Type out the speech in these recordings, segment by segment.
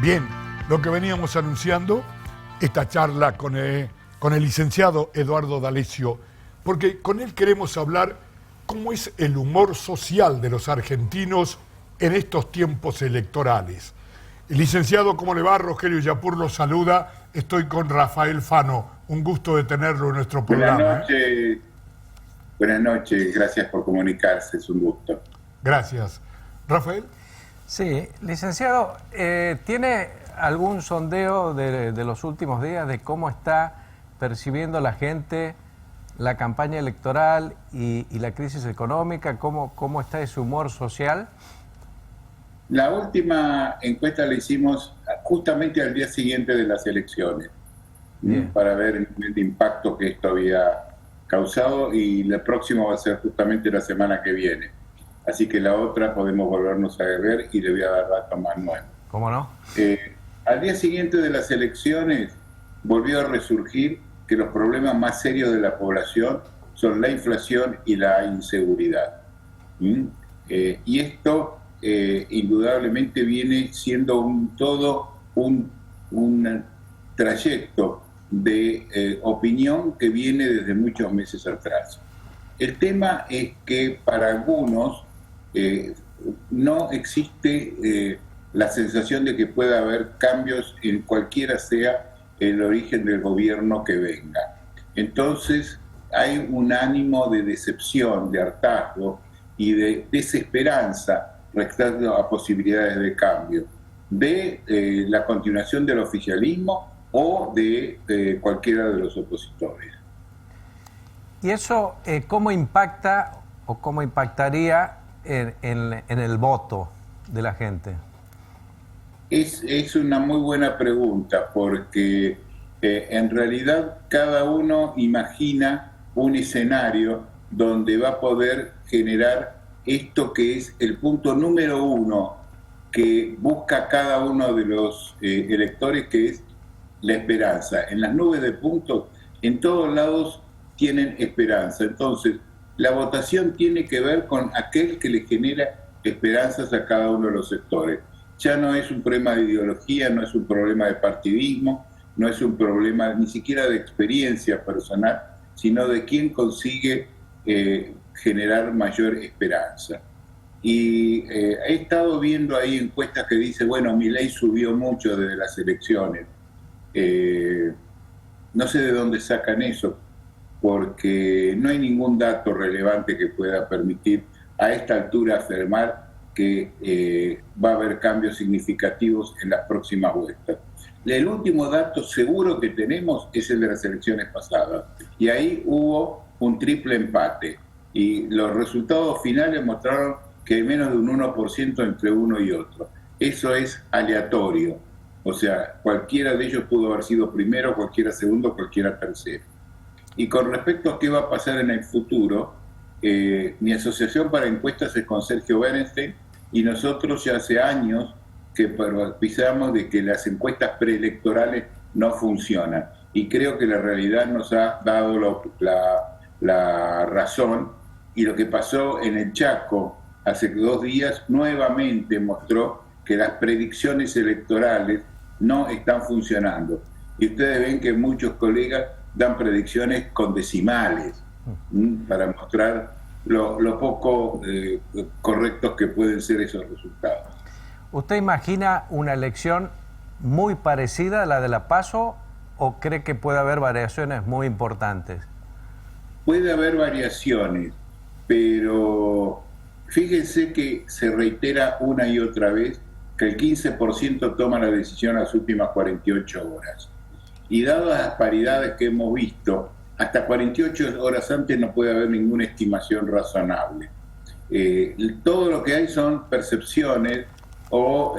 Bien, lo que veníamos anunciando, esta charla con el licenciado Eduardo D'Alessio, porque con él queremos hablar cómo es el humor social de los argentinos en estos tiempos electorales. El licenciado, ¿cómo le va? Rogelio Yapur lo saluda. Estoy con Rafael Fano. Un gusto de tenerlo en nuestro programa. Buenas noches. Buenas noches. Gracias por comunicarse. Es un gusto. Gracias. Rafael. Sí, licenciado, ¿tiene algún sondeo de los últimos días de cómo está percibiendo la gente la campaña electoral y la crisis económica? ¿Cómo está ese humor social? La última encuesta la hicimos justamente al día siguiente de las elecciones, para ver el impacto que esto había causado, y el próximo va a ser justamente la semana que viene. Así que la otra podemos volvernos a ver y le voy a dar datos más nuevos. ¿Cómo no? Al día siguiente de las elecciones volvió a resurgir que los problemas más serios de la población son la inflación y la inseguridad. Y esto indudablemente viene siendo todo un trayecto de opinión que viene desde muchos meses atrás. El tema es que para algunos no existe la sensación de que pueda haber cambios en cualquiera sea el origen del gobierno que venga. Entonces hay un ánimo de decepción, de hartazgo y de desesperanza respecto a posibilidades de cambio, de la continuación del oficialismo o de cualquiera de los opositores. ¿Y eso cómo impacta o cómo impactaría en el voto de la gente? Es una muy buena pregunta, porque en realidad cada uno imagina un escenario donde va a poder generar esto que es el punto número uno que busca cada uno de los electores, que es la esperanza. En las nubes de puntos, en todos lados tienen esperanza. Entonces, la votación tiene que ver con aquel que le genera esperanzas a cada uno de los sectores. Ya no es un problema de ideología, no es un problema de partidismo, no es un problema ni siquiera de experiencia personal, sino de quién consigue generar mayor esperanza. Y he estado viendo ahí encuestas que dicen, bueno, Milei subió mucho desde las elecciones. No sé de dónde sacan eso, porque no hay ningún dato relevante que pueda permitir a esta altura afirmar que va a haber cambios significativos en las próximas vueltas. El último dato seguro que tenemos es el de las elecciones pasadas, y ahí hubo un triple empate, y los resultados finales mostraron que hay menos de un 1% entre uno y otro. Eso es aleatorio, o sea, cualquiera de ellos pudo haber sido primero, cualquiera segundo, cualquiera tercero. Y con respecto a qué va a pasar en el futuro, mi asociación para encuestas es con Sergio Bernstein, y nosotros ya hace años que pisamos de que las encuestas preelectorales no funcionan. Y creo que la realidad nos ha dado la razón, y lo que pasó en el Chaco hace 2 días nuevamente mostró que las predicciones electorales no están funcionando. Y ustedes ven que muchos colegas dan predicciones con decimales para mostrar lo poco correctos que pueden ser esos resultados. ¿Usted imagina una elección muy parecida a la de la PASO o cree que puede haber variaciones muy importantes? Puede haber variaciones, pero fíjense que se reitera una y otra vez que el 15% toma la decisión en las últimas 48 horas. Y dadas las paridades que hemos visto, hasta 48 horas antes no puede haber ninguna estimación razonable. Todo lo que hay son percepciones o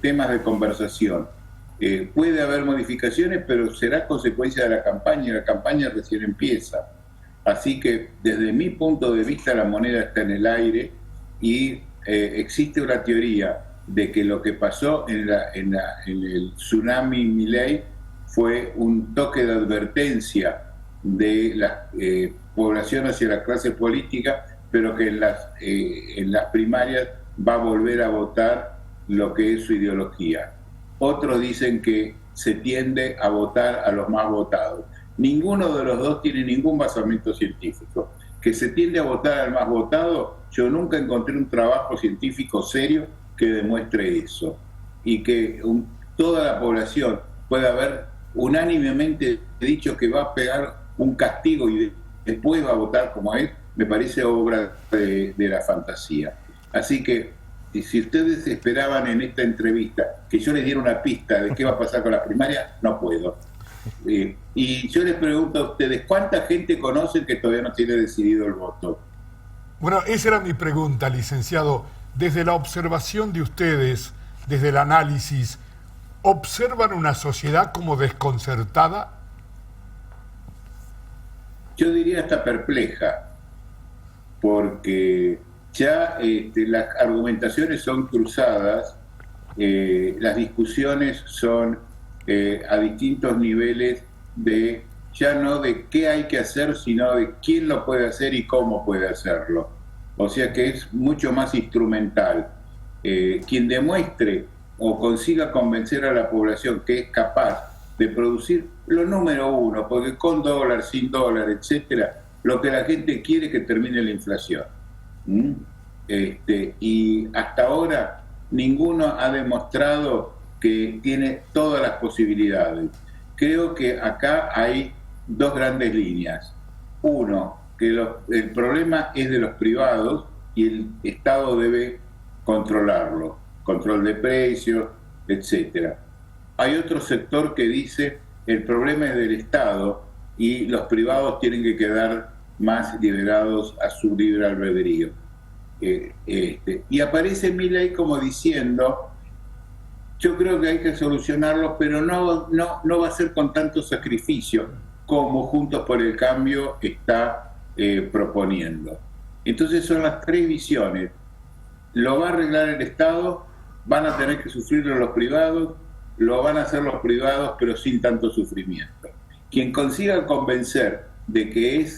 temas de conversación. Puede haber modificaciones, pero será consecuencia de la campaña, y la campaña recién empieza. Así que desde mi punto de vista la moneda está en el aire, y existe una teoría de que lo que pasó en el tsunami Milei fue un toque de advertencia de la población hacia la clase política, pero que en las primarias va a volver a votar lo que es su ideología. otros dicen que se tiende a votar a los más votados. Ninguno de los dos tiene ningún basamento científico. Que se tiende a votar al más votado, yo nunca encontré un trabajo científico serio que demuestre eso. Y que toda la población pueda haber unánimemente dicho que va a pegar un castigo y después va a votar como es, me parece obra de la fantasía. Así que, si ustedes esperaban en esta entrevista que yo les diera una pista de qué va a pasar con la primaria, no puedo. Y yo les pregunto a ustedes, ¿cuánta gente conocen que todavía no tiene decidido el voto? Bueno, esa era mi pregunta, licenciado. Desde la observación de ustedes, desde el análisis, ¿observan una sociedad como desconcertada? Yo diría hasta perpleja, porque ya las argumentaciones son cruzadas, las discusiones son a distintos niveles de, ya no de qué hay que hacer, sino de quién lo puede hacer y cómo puede hacerlo. O sea que es mucho más instrumental. Quien demuestre o consiga convencer a la población que es capaz de producir lo número uno, porque con dólar, sin dólar, etcétera, lo que la gente quiere es que termine la inflación. Y hasta ahora ninguno ha demostrado que tiene todas las posibilidades. Creo que acá hay dos grandes líneas. Uno, que el problema es de los privados y el Estado debe controlarlo, control de precios, etcétera. Hay otro sector que dice el problema es del Estado y los privados tienen que quedar más liberados a su libre albedrío. Y aparece Milei como diciendo, yo creo que hay que solucionarlo, pero no va a ser con tanto sacrificio como Juntos por el Cambio está proponiendo. Entonces son las tres visiones. Lo va a arreglar el Estado, van a tener que sufrirlo los privados, lo van a hacer los privados, pero sin tanto sufrimiento. Quien consiga convencer de que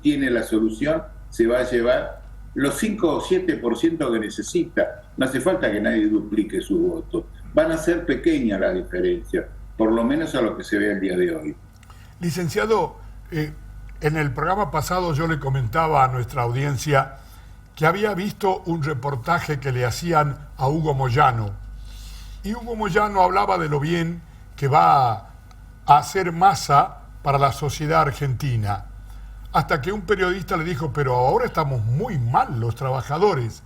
tiene la solución, se va a llevar los 5 o 7% que necesita. No hace falta que nadie duplique su voto. Van a ser pequeñas las diferencias, por lo menos a lo que se ve el día de hoy. Licenciado, en el programa pasado yo le comentaba a nuestra audiencia que había visto un reportaje que le hacían a Hugo Moyano. Y Hugo Moyano hablaba de lo bien que va a hacer Massa para la sociedad argentina. Hasta que un periodista le dijo, pero ahora estamos muy mal los trabajadores.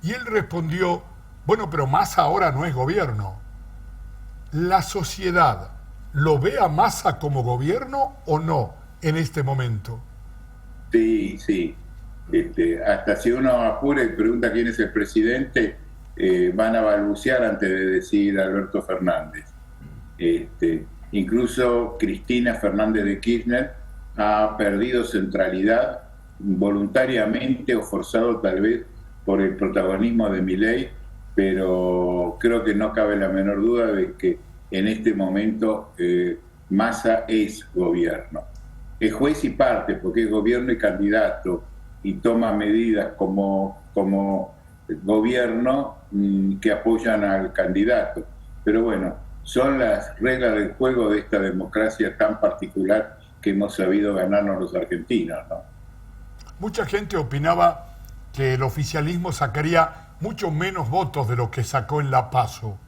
Y él respondió, bueno, pero Massa ahora no es gobierno. ¿La sociedad lo ve a Massa como gobierno o no en este momento? Sí, sí. Hasta si uno apura y pregunta quién es el presidente, van a balbucear antes de decir Alberto Fernández. Incluso Cristina Fernández de Kirchner ha perdido centralidad voluntariamente o forzado tal vez por el protagonismo de Milei, pero creo que no cabe la menor duda de que en este momento Massa es gobierno. Es juez y parte porque es gobierno y candidato y toma medidas como gobierno que apoyan al candidato. Pero bueno, son las reglas del juego de esta democracia tan particular que hemos sabido ganarnos los argentinos, ¿no? Mucha gente opinaba que el oficialismo sacaría mucho menos votos de lo que sacó en la PASO.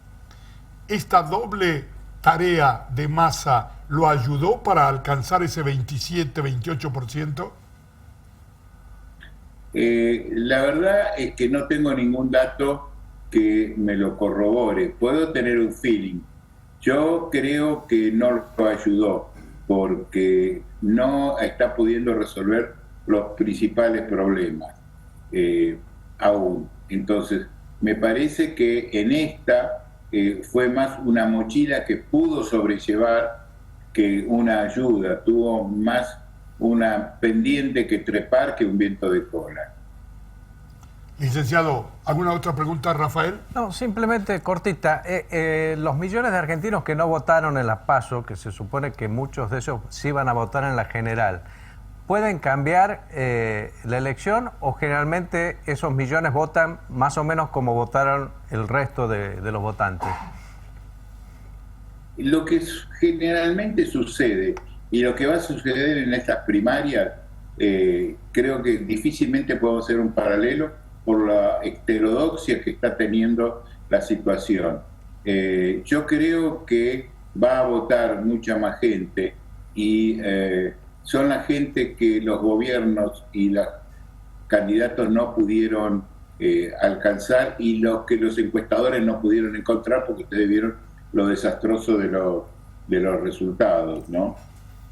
¿Esta doble tarea de Massa lo ayudó para alcanzar ese 27-28%? La verdad es que no tengo ningún dato que me lo corrobore. Puedo tener un feeling. Yo creo que no lo ayudó porque no está pudiendo resolver los principales problemas aún. Entonces, me parece que en esta fue más una mochila que pudo sobrellevar que una ayuda. Tuvo más una pendiente que trepar que un viento de cola. Licenciado, ¿alguna otra pregunta, Rafael? No, simplemente cortita. Los millones de argentinos que no votaron en la PASO, que se supone que muchos de ellos sí van a votar en la general, ¿pueden cambiar la elección o generalmente esos millones votan más o menos como votaron el resto de los votantes? lo que generalmente sucede y lo que va a suceder en estas primarias, creo que difícilmente podemos hacer un paralelo por la heterodoxia que está teniendo la situación. Yo creo que va a votar mucha más gente y son la gente que los gobiernos y los candidatos no pudieron alcanzar y los que los encuestadores no pudieron encontrar, porque ustedes vieron lo desastroso de los resultados, ¿no?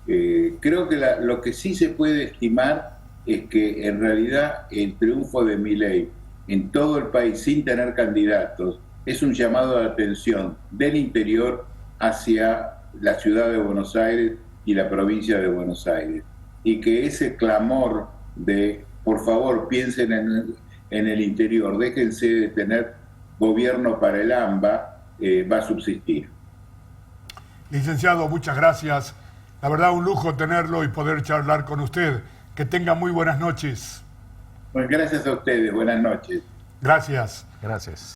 Creo que lo que sí se puede estimar es que en realidad el triunfo de Milei en todo el país sin tener candidatos es un llamado de atención del interior hacia la ciudad de Buenos Aires y la provincia de Buenos Aires, y que ese clamor de por favor piensen en el interior, déjense de tener gobierno para el AMBA, va a subsistir. Licenciado, muchas gracias. La verdad, un lujo tenerlo y poder charlar con usted. Que tenga muy buenas noches. Pues gracias a ustedes, buenas noches. Gracias. Gracias.